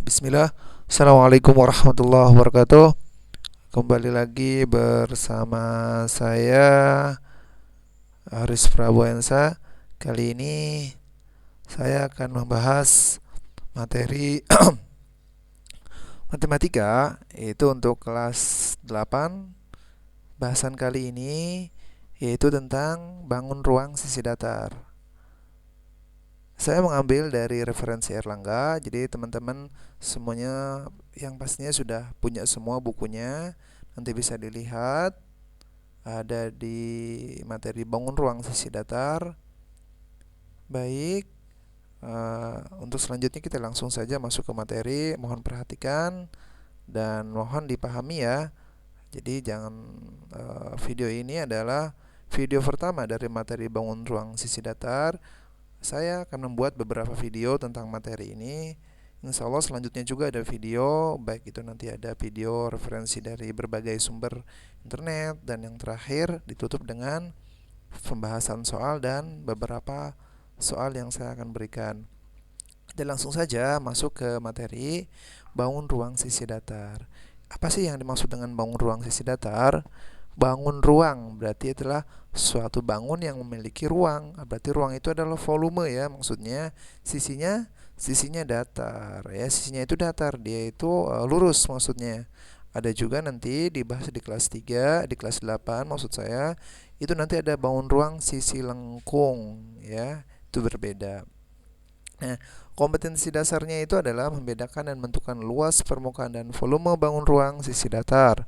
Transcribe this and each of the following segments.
Bismillah. Assalamualaikum warahmatullahi wabarakatuh. Kembali lagi bersama saya Haris Praboyansa. Kali ini saya akan membahas materi matematika, yaitu untuk kelas 8. Bahasan kali ini yaitu tentang bangun ruang sisi datar. Saya mengambil dari referensi Erlangga, jadi teman-teman semuanya yang pastinya sudah punya semua bukunya, nanti bisa dilihat ada di materi bangun ruang sisi datar. Baik, untuk selanjutnya kita langsung saja masuk ke materi. Mohon perhatikan dan mohon dipahami ya. Jadi jangan video ini adalah video pertama dari materi bangun ruang sisi datar. Saya akan membuat beberapa video tentang materi ini. Insya Allah selanjutnya juga ada video, baik itu nanti ada video referensi dari berbagai sumber internet, dan yang terakhir ditutup dengan pembahasan soal dan beberapa soal yang saya akan berikan. Dan langsung saja masuk ke materi bangun ruang sisi datar. Apa sih yang dimaksud dengan bangun ruang sisi datar? Bangun ruang berarti adalah suatu bangun yang memiliki ruang. Berarti ruang itu adalah volume ya, maksudnya sisinya datar ya, sisinya itu datar, dia itu lurus maksudnya. Ada juga nanti dibahas di kelas 3, di kelas 8 maksud saya, itu nanti ada bangun ruang sisi lengkung ya, itu berbeda. Nah, kompetensi dasarnya itu adalah membedakan dan menentukan luas permukaan dan volume bangun ruang sisi datar.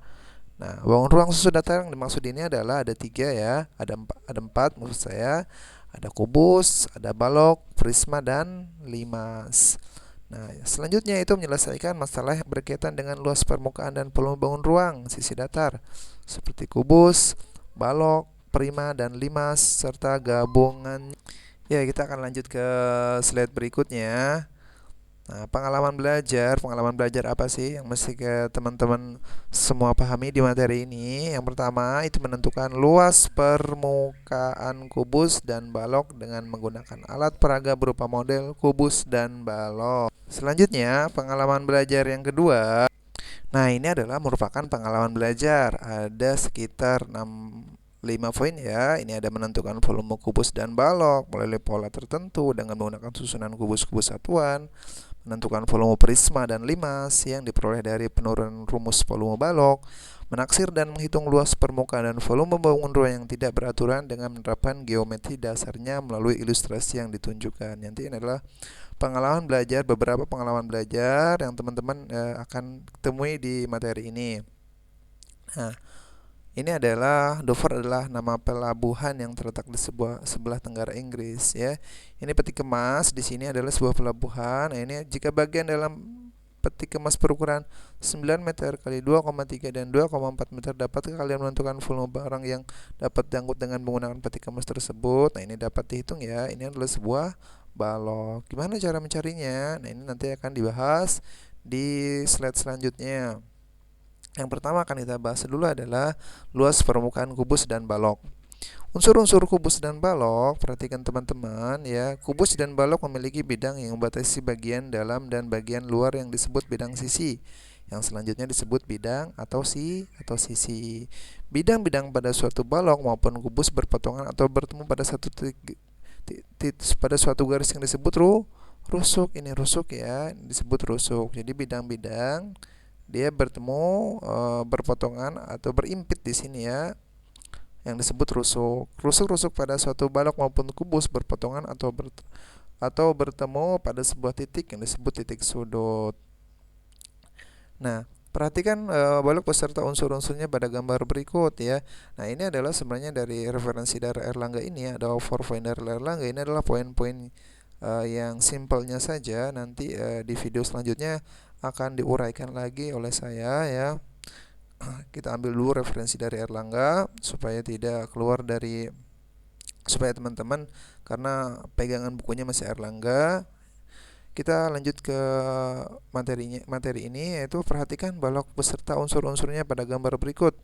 Nah, bangun ruang susu datar yang dimaksud ini adalah ada 3 ya, ada empat maksud saya, ada kubus, ada balok, prisma, dan limas. Nah, selanjutnya itu menyelesaikan masalah yang berkaitan dengan luas permukaan dan volume bangun ruang sisi datar, seperti kubus, balok, prima, dan limas, serta gabungan. Ya, kita akan lanjut ke slide berikutnya. Nah, pengalaman belajar apa sih yang mesti ke teman-teman semua pahami di materi ini? Yang pertama itu menentukan luas permukaan kubus dan balok dengan menggunakan alat peraga berupa model kubus dan balok. Selanjutnya, pengalaman belajar yang kedua. Nah, ini adalah merupakan pengalaman belajar. Ada sekitar 5 poin ya. Ini ada menentukan volume kubus dan balok melalui pola tertentu dengan menggunakan susunan kubus-kubus satuan, menentukan volume prisma dan limas yang diperoleh dari penurunan rumus volume balok, menaksir dan menghitung luas permukaan dan volume bangun ruang yang tidak beraturan dengan menerapkan geometri dasarnya melalui ilustrasi yang ditunjukkan. Nanti ini adalah pengalaman belajar, beberapa pengalaman belajar yang teman-teman akan temui di materi ini. Nah, ini adalah Dover adalah nama pelabuhan yang terletak di sebelah tenggara Inggris ya. Ini peti kemas di sini adalah sebuah pelabuhan. Nah, ini jika bagian dalam peti kemas berukuran 9 meter kali 2,3 dan 2,4 meter, dapatkah kalian menentukan volume barang yang dapat diangkut dengan menggunakan peti kemas tersebut? Nah, ini dapat dihitung ya. Ini adalah sebuah balok. Gimana cara mencarinya? Nah, ini nanti akan dibahas di slide selanjutnya. Yang pertama akan kita bahas dulu adalah luas permukaan kubus dan balok. Unsur-unsur kubus dan balok, perhatikan teman-teman ya. Kubus dan balok memiliki bidang yang membatasi bagian dalam dan bagian luar yang disebut bidang sisi. Yang selanjutnya disebut bidang atau sisi. Bidang-bidang pada suatu balok maupun kubus berpotongan atau bertemu pada pada suatu garis yang disebut rusuk. Ini rusuk ya, disebut rusuk. Jadi bidang-bidang dia bertemu, berpotongan atau berimpit di sini ya, yang disebut rusuk. Rusuk-rusuk pada suatu balok maupun kubus berpotongan atau bertemu pada sebuah titik yang disebut titik sudut. Nah, perhatikan balok beserta unsur-unsurnya pada gambar berikut ya. Nah, ini adalah sebenarnya dari referensi dari Erlangga ini ya, ada 4 poin dari Erlangga. Ini adalah poin-poin yang simpelnya saja. Nanti di video selanjutnya akan diuraikan lagi oleh saya ya. Kita ambil dulu referensi dari Erlangga supaya tidak keluar dari, supaya teman-teman, karena pegangan bukunya masih Erlangga. Kita lanjut ke materi ini, yaitu perhatikan balok beserta unsur-unsurnya pada gambar berikut.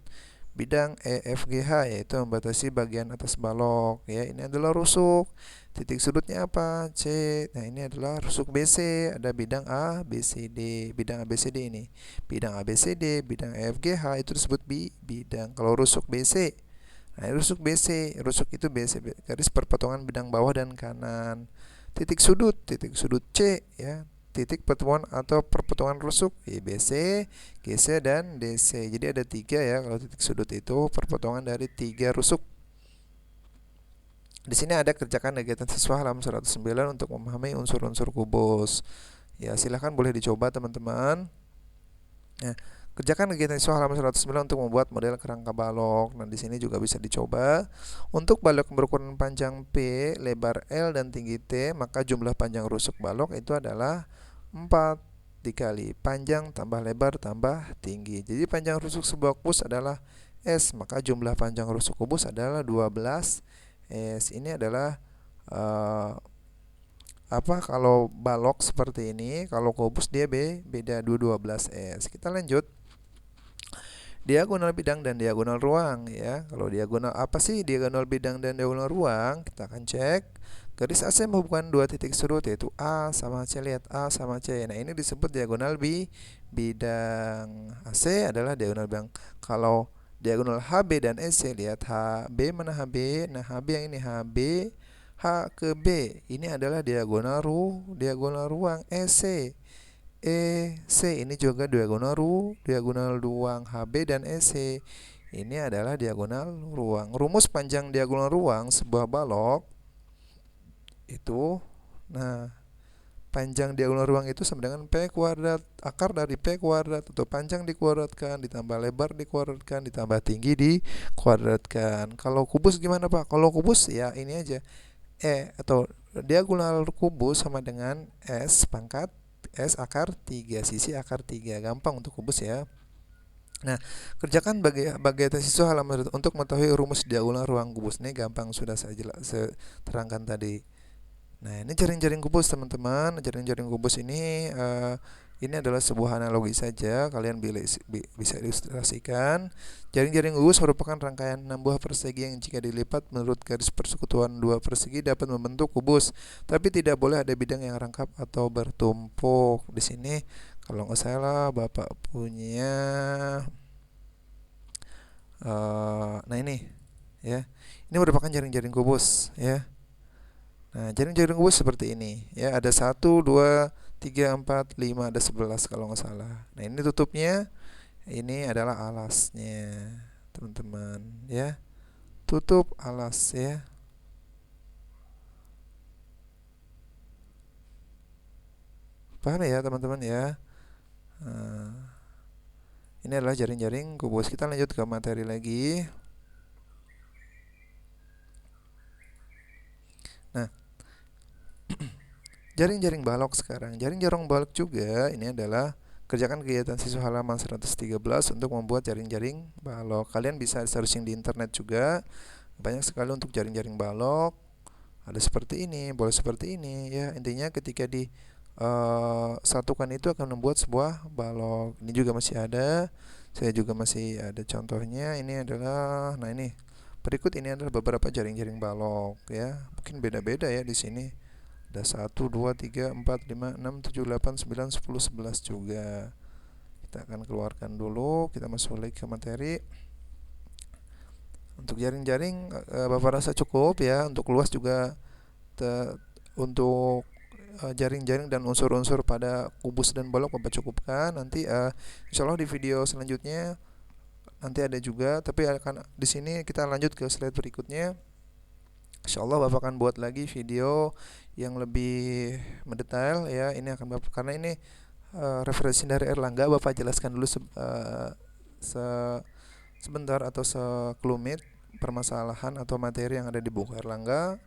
Bidang EFGH yaitu membatasi bagian atas balok ya. Ini adalah rusuk. Titik sudutnya apa? C. Nah, ini adalah rusuk BC. Ada bidang A, B, C, D. Bidang A, B, C, D ini. Bidang A, B, C, D, bidang E, F, G, H itu disebut bidang. Kalau rusuk BC, nah, rusuk BC, rusuk itu BC, garis perpotongan bidang bawah dan kanan. Titik sudut C, ya. Titik pertemuan atau perpotongan rusuk BC, GC, dan DC. Jadi ada 3 ya kalau titik sudut itu perpotongan dari 3 rusuk. Di sini ada kerjakan kegiatan siswa halaman 109 untuk memahami unsur-unsur kubus. Ya, silahkan boleh dicoba teman-teman. Nah, kerjakan kegiatan siswa halaman 109 untuk membuat model kerangka balok. Nah, di sini juga bisa dicoba. Untuk balok berukuran panjang P, lebar L, dan tinggi T, maka jumlah panjang rusuk balok itu adalah 4 dikali panjang tambah lebar tambah tinggi. Jadi panjang rusuk sebuah kubus adalah S, maka jumlah panjang rusuk kubus adalah 12 S. Ini adalah kalau balok seperti ini, kalau kubus dia beda 12 S. Kita lanjut. Diagonal bidang dan diagonal ruang, ya. Kalau diagonal apa sih diagonal bidang dan diagonal ruang? Kita akan cek. Garis AC menghubungkan dua titik sudut yaitu A sama C. Lihat A sama C. Nah, ini disebut diagonal bidang. AC adalah diagonal bidang. Kalau diagonal HB dan EC, lihat HB mana HB? Nah, HB yang ini HB, H ke B. Ini adalah diagonal ruang EC. EC ini juga diagonal ruang. HB dan EC ini adalah diagonal ruang. Rumus panjang diagonal ruang sebuah balok itu, nah, panjang diagonal ruang itu sama dengan P kuadrat akar dari P kuadrat, atau panjang dikuadratkan ditambah lebar dikuadratkan ditambah tinggi dikuadratkan. Kalau kubus gimana, Pak? Kalau kubus ya ini aja, atau diagonal kubus sama dengan S pangkat S akar 3, sisi akar 3. Gampang untuk kubus ya. Nah, kerjakan bagi siswa halaman untuk mengetahui rumus diagonal ruang kubus. Ini gampang, sudah saya terangkan tadi. Nah, ini jaring-jaring kubus teman-teman. Jaring-jaring kubus ini adalah sebuah analogi saja, kalian bisa ilustrasikan. Jaring-jaring kubus merupakan rangkaian 6 buah persegi yang jika dilipat menurut garis persekutuan 2 persegi dapat membentuk kubus. Tapi tidak boleh ada bidang yang rangkap atau bertumpuk. Di sini kalau nggak salah Bapak punya nah ini ya. Ini merupakan jaring-jaring kubus ya. Nah, jaring-jaring kubus seperti ini ya, ada 1, 2, 3, 4, 5, ada 11 kalau nggak salah. Nah, ini tutupnya, ini adalah alasnya teman-teman ya, tutup alas ya. Paham ya teman-teman ya? Nah, ini adalah jaring-jaring kubus. Kita lanjut ke materi lagi. Nah, jaring-jaring balok sekarang. Jaring-jaring balok juga ini adalah kerjakan kegiatan siswa halaman 113 untuk membuat jaring-jaring balok. Kalian bisa searching di internet juga. Banyak sekali untuk jaring-jaring balok. Ada seperti ini, boleh seperti ini ya. Intinya ketika satukan itu akan membuat sebuah balok. Ini juga masih ada. Saya juga masih ada contohnya. Ini adalah, nah ini berikut ini adalah beberapa jaring-jaring balok ya. Mungkin beda-beda ya di sini. Ada 1, 2, 3, 4, 5, 6, 7, 8, 9, 10, 11 juga. Kita akan keluarkan dulu. Kita masuk lagi ke materi. Untuk jaring-jaring Bapak rasa cukup ya. Untuk luas juga untuk jaring-jaring dan unsur-unsur pada kubus dan balok Bapak cukupkan. Nanti insyaallah di video selanjutnya nanti ada juga, tapi akan di sini kita lanjut ke slide berikutnya. Insyaallah Bapak akan buat lagi video yang lebih mendetail ya. Ini akan Bapak, karena ini referensi dari Erlangga, Bapak jelaskan dulu sebentar atau sekelumit permasalahan atau materi yang ada di buku Erlangga.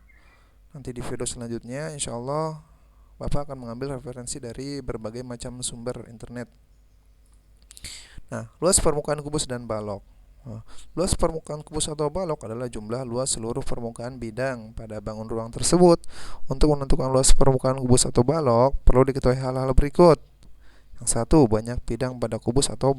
Nanti di video selanjutnya insyaallah Bapak akan mengambil referensi dari berbagai macam sumber internet. Nah, luas permukaan kubus dan balok. Luas permukaan kubus atau balok adalah jumlah luas seluruh permukaan bidang pada bangun ruang tersebut. Untuk menentukan luas permukaan kubus atau balok, perlu diketahui hal-hal berikut. Yang satu, banyak bidang pada kubus atau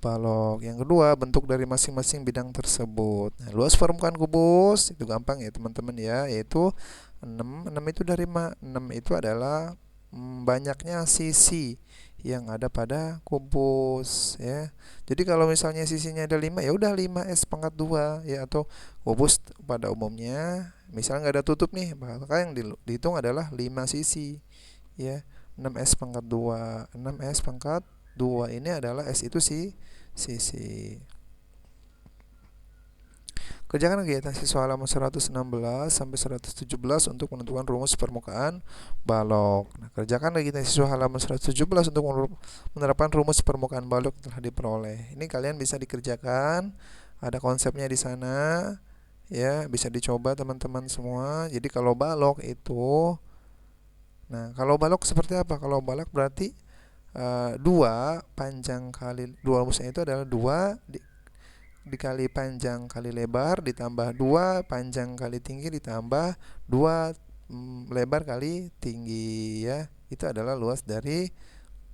balok. Yang kedua, bentuk dari masing-masing bidang tersebut. Nah, luas permukaan kubus itu gampang ya teman-teman ya, yaitu 6. 6 itu dari 6 itu adalah banyaknya sisi yang ada pada kubus ya. Jadi kalau misalnya sisinya ada 5 ya udah 5S pangkat 2 ya, atau kubus pada umumnya misalnya nggak ada tutup nih, maka yang dihitung adalah 5 sisi ya. 6S pangkat 2. 6S pangkat 2 ini adalah S itu sisi. Kerjakan kegiatan siswa halaman 116 sampai 117 untuk menentukan rumus permukaan balok. Nah, kerjakan kegiatan siswa halaman 117 untuk menerapkan rumus permukaan balok telah diperoleh. Ini kalian bisa dikerjakan, ada konsepnya di sana. Ya, bisa dicoba teman-teman semua. Jadi kalau balok itu, nah kalau balok seperti apa? Kalau balok berarti 2 panjang kali, 2 rumusnya itu adalah 2 dikali panjang kali lebar ditambah 2 panjang kali tinggi ditambah 2 lebar kali tinggi ya. Itu adalah luas dari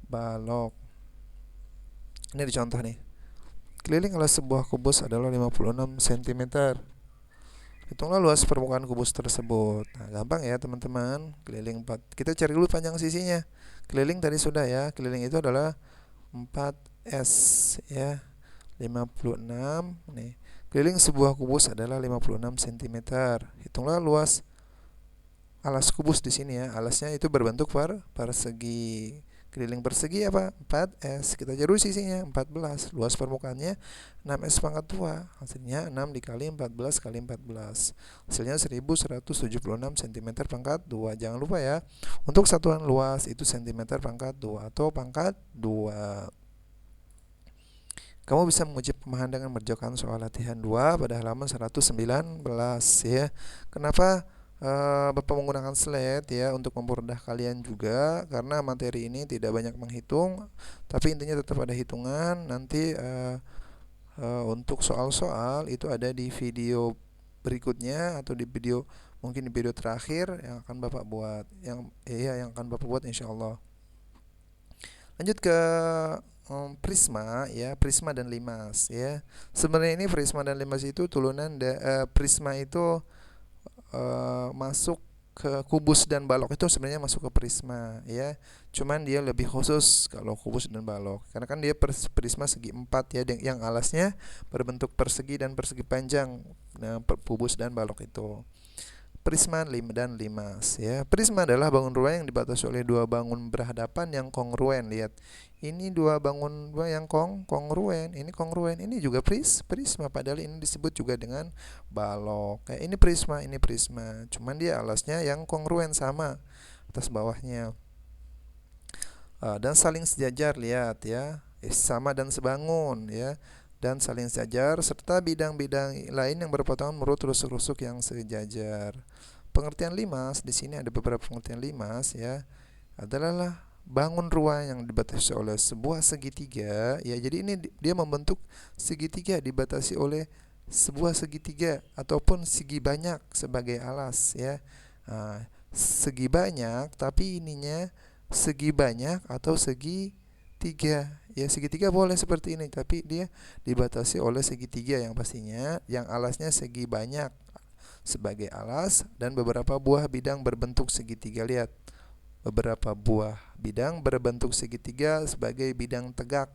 balok. Ini dicontoh nih. Keliling alas sebuah kubus adalah 56 cm. Hitunglah luas permukaan kubus tersebut. Nah, gampang ya teman-teman. Keliling 4. Kita cari dulu panjang sisinya. Keliling tadi sudah ya. Keliling itu adalah 4S ya. 56 nih. Keliling sebuah kubus adalah 56 cm. Hitunglah luas alas kubus di sini ya. Alasnya itu berbentuk persegi. Keliling persegi apa? 4S. Kita cari sisinya 14. Luas permukaannya 6S pangkat 2. Hasilnya 6 dikali 14 kali 14. Hasilnya 1176 cm pangkat 2. Jangan lupa ya. Untuk satuan luas itu cm pangkat 2 atau pangkat 2. Kamu bisa menguji pemahaman dengan mengerjakan soal latihan 2 pada halaman 119 ya. Kenapa Bapak menggunakan slide ya untuk mempermudah kalian juga, karena materi ini tidak banyak menghitung, tapi intinya tetap ada hitungan. Nanti untuk soal-soal itu ada di video berikutnya atau di video, mungkin di video terakhir yang akan Bapak buat, yang akan Bapak buat insyaallah. Lanjut ke prisma ya, prisma dan limas ya. Sebenarnya ini prisma dan limas itu turunan prisma itu masuk ke kubus dan balok, itu sebenarnya masuk ke prisma ya. Cuman dia lebih khusus kalau kubus dan balok karena kan dia prisma segi 4 ya, yang alasnya berbentuk persegi dan persegi panjang. Nah, kubus dan balok itu prisma dan limas ya. Prisma adalah bangun rumah yang dibatasi oleh 2 bangun berhadapan yang kongruen. Lihat, ini 2 bangun yang kongruen, ini kongruen, ini juga prisma, padahal ini disebut juga dengan balok. Kayak ini prisma, cuman dia alasnya yang kongruen sama atas bawahnya. Dan saling sejajar, lihat ya, sama dan sebangun ya, dan saling sejajar serta bidang-bidang lain yang berpotongan menurut rusuk-rusuk yang sejajar. Pengertian limas di sini ada beberapa pengertian limas ya. Adalah bangun ruang yang dibatasi oleh sebuah segitiga ya. Jadi ini dia membentuk segitiga dibatasi oleh sebuah segitiga ataupun segi banyak sebagai alas ya. Nah, segi banyak tapi ininya segi banyak atau segi tiga ya. Segitiga boleh seperti ini, tapi dia dibatasi oleh segitiga yang pastinya yang alasnya segi banyak sebagai alas dan beberapa buah bidang berbentuk segitiga. Lihat, beberapa buah bidang berbentuk segitiga sebagai bidang tegak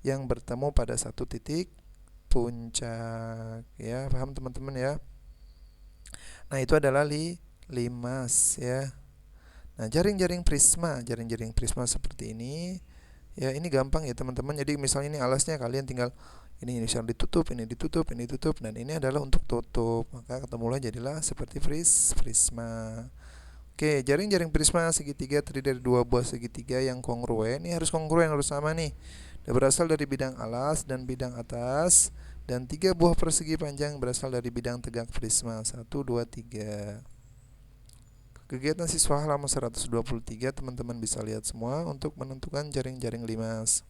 yang bertemu pada satu titik puncak ya. Paham teman-teman ya? Nah, itu adalah limas ya. Nah, jaring-jaring prisma seperti ini ya, ini gampang ya teman-teman. Jadi misalnya ini alasnya, kalian tinggal ini misalnya ditutup, ini ditutup, dan ini adalah untuk tutup, maka ketemulah jadilah seperti prisma. Oke, jaring-jaring prisma segitiga terdiri dari 2 buah segitiga yang kongruen. Ini harus kongruen, harus sama nih. Dia berasal dari bidang alas dan bidang atas, dan 3 buah persegi panjang berasal dari bidang tegak prisma. 1, 2, 3. Kegiatan siswa halaman 123 teman-teman bisa lihat semua untuk menentukan jaring-jaring limas.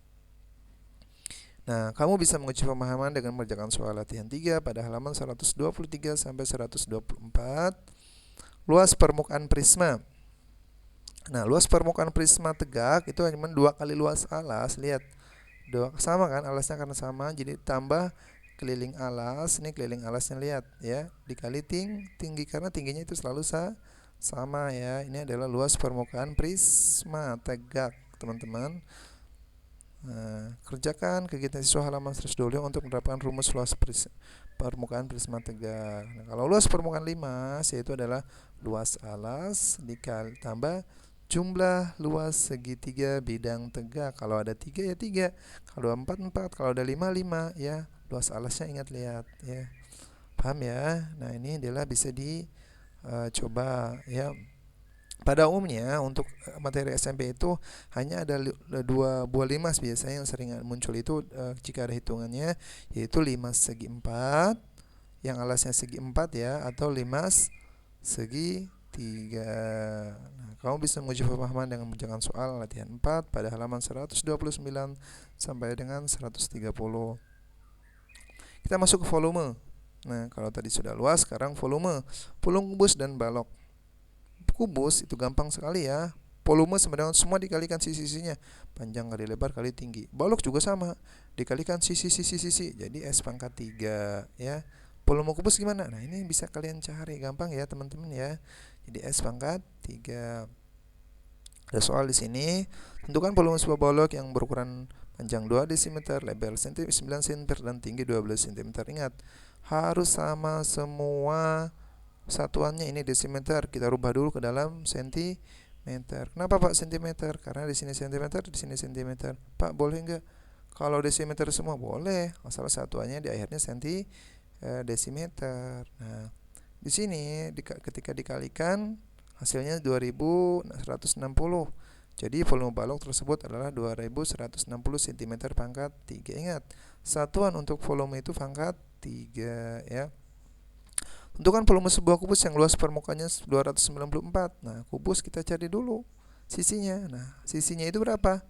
Nah, kamu bisa menguji pemahaman dengan mengerjakan soal latihan 3 pada halaman 123 sampai 124. Luas permukaan prisma. Nah, luas permukaan prisma tegak itu hanya 2 kali luas alas. Lihat, sama kan, alasnya karena sama, jadi tambah keliling alas. Ini keliling alasnya, lihat ya, dikali tinggi karena tingginya itu selalu sama ya. Ini adalah luas permukaan prisma tegak, teman-teman. Nah, kerjakan kegiatan siswa halaman 120 untuk menerapkan rumus luas permukaan prisma tegak. Nah, kalau luas permukaan 5, yaitu adalah luas alas dikali tambah jumlah luas segitiga bidang tegak. Kalau ada 3 ya 3, kalau 4 4, kalau ada 5 5 ya. Luas alasnya ingat, lihat ya. Paham ya? Nah, ini adalah bisa dicoba ya. Pada umumnya untuk materi SMP itu hanya ada dua buah limas biasanya yang sering muncul itu, jika ada hitungannya, yaitu limas segi 4 yang alasnya segi 4 ya, atau limas segi 3. Nah, kamu bisa menguji pemahaman dengan mengerjakan soal latihan 4 pada halaman 129 sampai dengan 130. Kita masuk ke volume. Nah, kalau tadi sudah luas, sekarang volume. Pulung kubus dan balok. Kubus itu gampang sekali ya. Volume sama dengan semua dikalikan sisi-sisinya, panjang kali lebar kali tinggi. Balok juga sama, dikalikan sisi-sisi. Jadi S pangkat 3 ya. Volume kubus gimana? Nah, ini bisa kalian cari, gampang ya teman-teman ya. Jadi S pangkat 3. Ada soal di sini. Tentukan volume sebuah balok yang berukuran panjang 2 dm, lebar 9 cm dan tinggi 12 cm. Ingat, harus sama semua. Satuannya ini desimeter, kita rubah dulu ke dalam sentimeter. Kenapa Pak sentimeter? Karena di sini sentimeter, di sini sentimeter. Pak, boleh nggak kalau desimeter semua? Boleh, asal satuannya di akhirnya desimeter. Nah, di sini ketika dikalikan hasilnya 2160. Jadi volume balok tersebut adalah 2160 cm pangkat 3. Ingat, satuan untuk volume itu pangkat 3 ya. Tentukan volume sebuah kubus yang luas permukaannya 294. Nah, kubus kita cari dulu sisinya. Nah, sisinya itu berapa?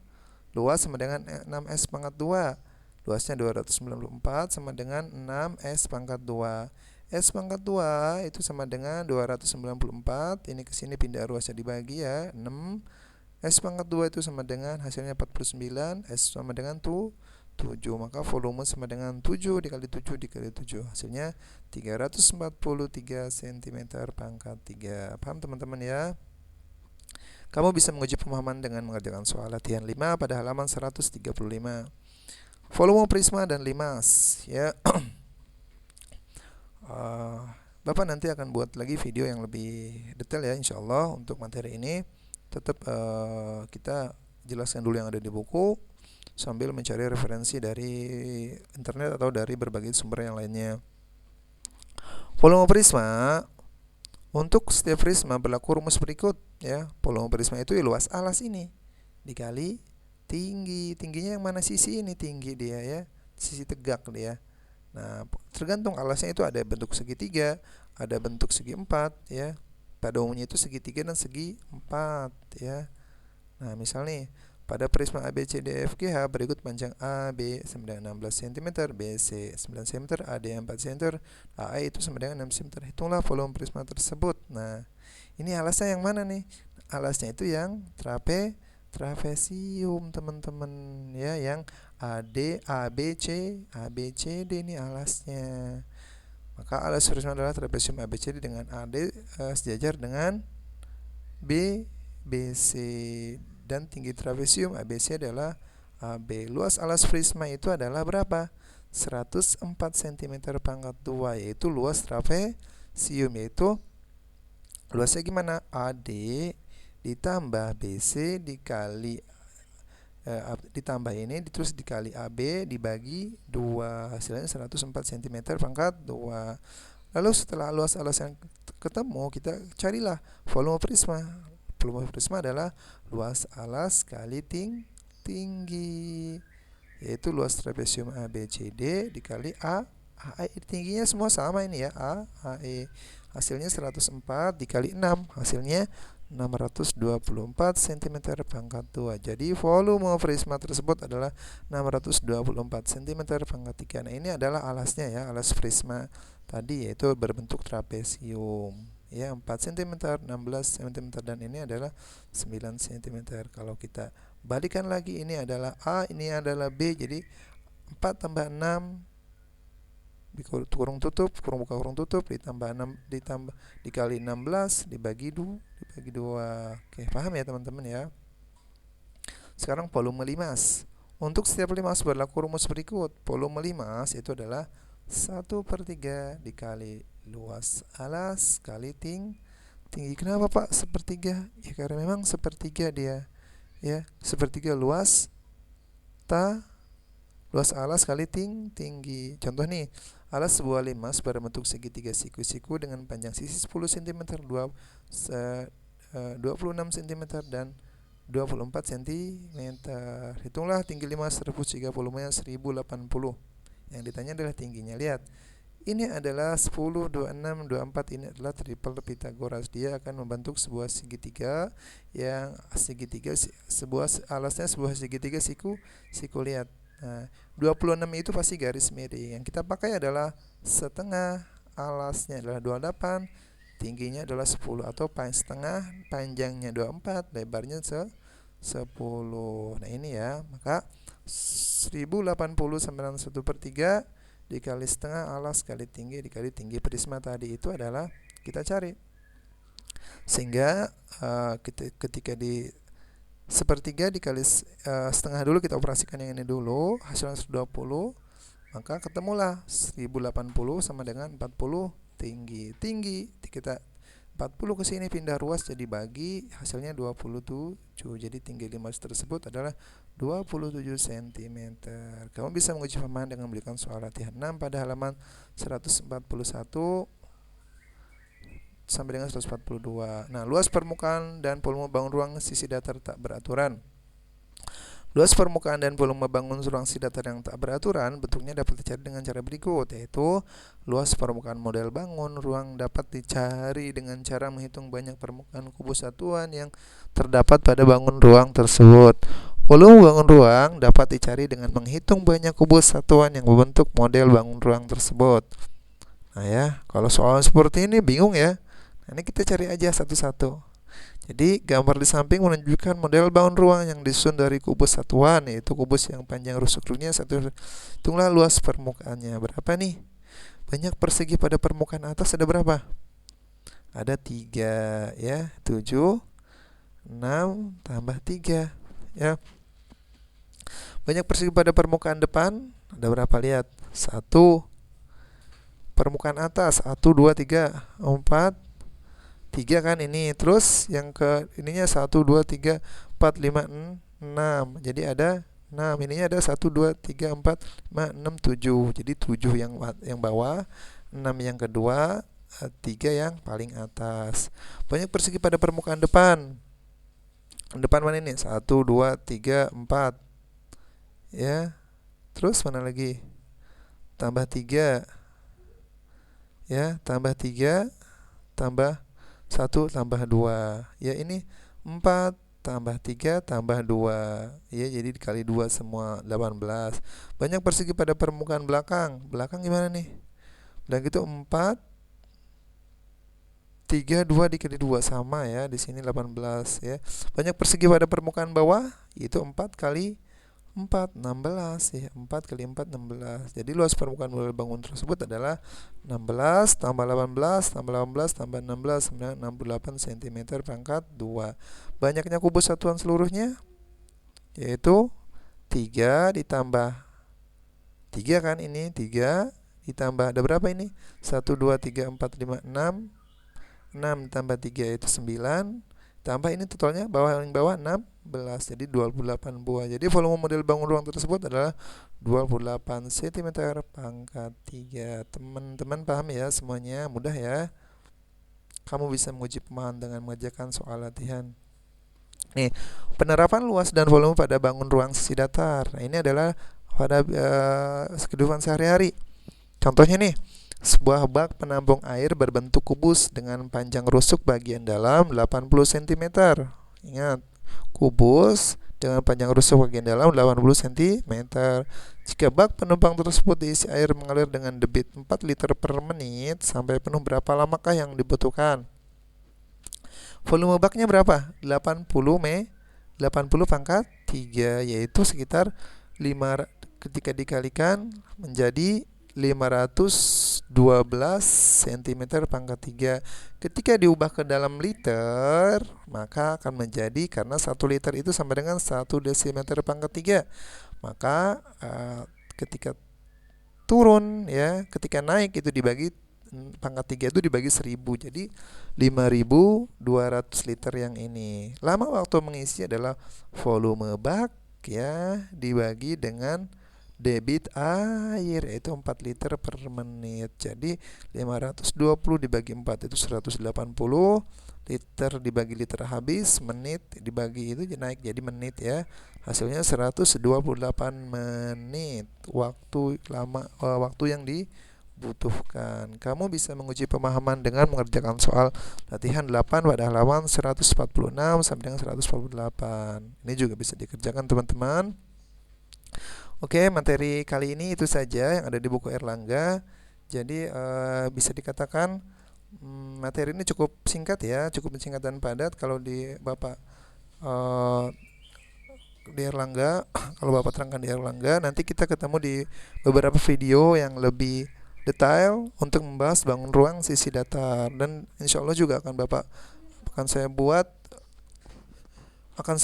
Luas sama dengan 6S pangkat 2. Luasnya 294 sama dengan 6S pangkat 2. S pangkat 2 itu sama dengan 294. Ini ke sini pindah ruasnya dibagi ya. 6. S pangkat 2 itu sama dengan hasilnya 49. S sama dengan 7, maka volume sama dengan 7 dikali 7 dikali 7, hasilnya 343 cm pangkat 3. Paham teman-teman ya? Kamu bisa menguji pemahaman dengan mengerjakan soal latihan 5 pada halaman 135. Volume prisma dan limas ya. Bapak nanti akan buat lagi video yang lebih detail ya, insyaallah. Untuk materi ini tetap kita jelaskan dulu yang ada di buku sambil mencari referensi dari internet atau dari berbagai sumber yang lainnya. Volume prisma, untuk setiap prisma berlaku rumus berikut ya. Volume prisma itu ya luas alas ini dikali tingginya yang mana, sisi ini tinggi dia ya, sisi tegak dia. Nah, tergantung alasnya itu ada bentuk segitiga, ada bentuk segi 4 ya. Pada umumnya itu segitiga dan segi 4 ya. Nah, misalnya pada prisma ABCDEFGH berikut panjang AB sama dengan 16 cm, BC 9 cm, AD 4 cm, AE itu sama dengan 6 cm. Hitunglah volume prisma tersebut. Nah, ini alasnya yang mana nih? Alasnya itu yang trapesium, teman-teman ya, yang AD, ABCD ini alasnya. Maka alas prisma adalah trapesium ABCD dengan AD sejajar dengan BC, dan tinggi trapesium ABC adalah AB. Luas alas prisma itu adalah berapa? 104 cm pangkat 2, yaitu luas trapesium, yaitu luasnya gimana? AD ditambah BC dikali ditambah ini terus dikali AB dibagi 2, hasilnya 104 cm pangkat 2. Lalu setelah luas alas yang ketemu, kita carilah volume prisma. Volume prisma adalah luas alas kali tinggi, yaitu luas trapesium ABCD dikali AE. Tingginya semua sama ini ya, AE. Hasilnya 104 dikali 6, hasilnya 624 cm pangkat 2. Jadi volume prisma tersebut adalah 624 cm pangkat 3. Nah, ini adalah alasnya ya, alas prisma tadi, yaitu berbentuk trapesium ya, 4 cm, 16 cm, dan ini adalah 9 cm. Kalau kita balikan lagi, ini adalah A, ini adalah B. Jadi 4 tambah 6 kurung tutup, kurung buka kurung tutup, ditambah 6, dikali 16, dibagi 2. Oke, paham ya teman-teman ya? Sekarang volume limas. Untuk setiap limas berlaku rumus berikut. Volume limas itu adalah 1/3 dikali luas alas kali tinggi. Kenapa Pak sepertiga? Ya karena memang sepertiga dia. Ya, sepertiga luas alas kali tinggi. Contoh nih, alas sebuah limas berbentuk segitiga siku-siku dengan panjang sisi 10 cm, 26 cm dan 24 cm. Hitunglah tinggi limas rebus jika volumenya 1080. Yang ditanya adalah tingginya. Lihat, ini adalah 10, 26, 24. Ini adalah triple Pythagoras. Dia akan membentuk sebuah segitiga yang alasnya sebuah segitiga siku. Lihat. Nah, 26 itu pasti garis miring. Yang kita pakai adalah setengah, alasnya adalah 28, tingginya adalah 10 atau setengah, panjangnya 24, lebarnya 10. Nah, ini ya. Maka 1080 sama 1/3 dikali setengah alas kali tinggi dikali tinggi prisma tadi itu adalah kita cari. Sehingga ketika di sepertiga dikali setengah dulu, kita operasikan yang ini dulu, hasilnya 120, maka ketemulah 1080 sama dengan 40 tinggi kita 40 ke sini pindah ruas jadi bagi, hasilnya 27. Jadi tinggi limas tersebut adalah 27 cm. Kamu bisa menguji pemahaman dengan memberikan soal latihan 6 pada halaman 141 sampai dengan 142. Nah, luas permukaan dan volume bangun ruang sisi datar tak beraturan. Luas permukaan dan volume bangun ruang sisi datar yang tak beraturan bentuknya dapat dicari dengan cara berikut, yaitu luas permukaan model bangun ruang dapat dicari dengan cara menghitung banyak permukaan kubus satuan yang terdapat pada bangun ruang tersebut. Volume bangun ruang dapat dicari dengan menghitung banyak kubus satuan yang membentuk model bangun ruang tersebut. Nah ya, kalau soal seperti ini bingung ya. Nah, ini kita cari aja satu-satu. Jadi gambar di samping menunjukkan model bangun ruang yang disusun dari kubus satuan, yaitu kubus yang panjang rusuk-rusuknya 1. Hitunglah luas permukaannya. Berapa nih? Banyak persegi pada permukaan atas ada berapa? Ada 3 ya. 7, 6 tambah 3 ya. Banyak persegi pada permukaan depan ada berapa? Lihat. 1. Permukaan atas 1, 2, 3, 4, 3 kan ini. Terus yang ke ininya 1, 2, 3, 4, 5, 6. Jadi ada 6. Ininya ada 1, 2, 3, 4, 5, 6, 7. Jadi 7 yang bawah, 6 yang kedua, 3 yang paling atas. Banyak persegi pada permukaan depan. Depan mana ini? 1, 2, 3, 4. Ya. Terus mana lagi? Tambah 3. Ya, tambah 3 tambah 1 tambah 2. Ya, ini 4 tambah 3 tambah 2. Ya, jadi dikali 2 semua 18. Banyak persegi pada permukaan belakang. Belakang gimana nih? Dan gitu 4 3 2 dikali 2 sama ya. Di sini 18 ya. Banyak persegi pada permukaan bawah, itu 4 kali 4, 16 ya. 4 kali 4, 16. Jadi luas permukaan model bangun tersebut adalah 16 tambah 18 tambah 18 tambah 16 68 cm pangkat 2. Banyaknya kubus satuan seluruhnya yaitu 3 ditambah 3 kan ini, 3 ditambah ada berapa ini? 1, 2, 3, 4, 5, 6. 6 tambah 3 itu 9. Tambah ini totalnya yang bawah 16. Jadi 28 buah. Jadi volume model bangun ruang tersebut adalah 28 cm pangkat 3. Teman-teman paham ya semuanya? Mudah ya. Kamu bisa menguji pemahaman dengan mengerjakan soal latihan. Nih, penerapan luas dan volume pada bangun ruang sisi datar. Nah, ini adalah pada kehidupan sehari-hari. Contohnya nih, sebuah bak penampung air berbentuk kubus dengan panjang rusuk bagian dalam 80 cm. Ingat, kubus dengan panjang rusuk bagian dalam 80 cm. Jika bak penumpang tersebut diisi air mengalir dengan debit 4 liter per menit, sampai penuh berapa lamakah yang dibutuhkan? Volume baknya berapa? 80 80 pangkat 3, yaitu sekitar 5, ketika dikalikan menjadi 512 cm pangkat 3. Ketika diubah ke dalam liter, maka akan menjadi, karena 1 liter itu sama dengan 1 desimeter pangkat 3, maka ketika turun ya, ketika naik itu dibagi pangkat 3 itu dibagi 1000, jadi 5200 liter yang ini. Lama waktu mengisi adalah volume bak ya dibagi dengan debit air, yaitu 4 liter per menit. Jadi 520 dibagi 4 itu 180 liter, dibagi liter habis, menit dibagi itu naik jadi menit ya. Hasilnya 128 menit waktu yang dibutuhkan. Kamu bisa menguji pemahaman dengan mengerjakan soal latihan 8 pada halaman 146 sampai dengan 148. Ini juga bisa dikerjakan teman-teman. Oke, materi kali ini itu saja yang ada di buku Erlangga. Jadi bisa dikatakan materi ini cukup singkat ya, cukup singkat dan padat. Kalau di Bapak di Erlangga, kalau Bapak terangkan di Erlangga, nanti kita ketemu di beberapa video yang lebih detail untuk membahas bangun ruang sisi datar, dan insya Allah juga akan saya buat akan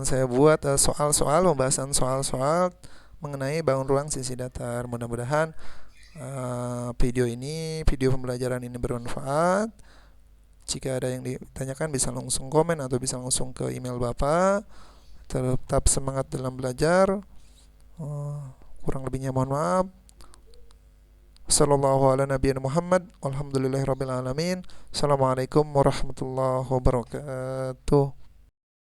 saya buat soal-soal, pembahasan soal-soal mengenai bangun ruang sisi datar. Mudah-mudahan video pembelajaran ini bermanfaat. Jika ada yang ditanyakan bisa langsung komen atau bisa langsung ke email Bapak. Tetap semangat dalam belajar. Kurang lebihnya mohon maaf. Sallallahu ala nabiyina Muhammad. Alhamdulillahirabbil alamin. Assalamualaikum warahmatullahi wabarakatuh.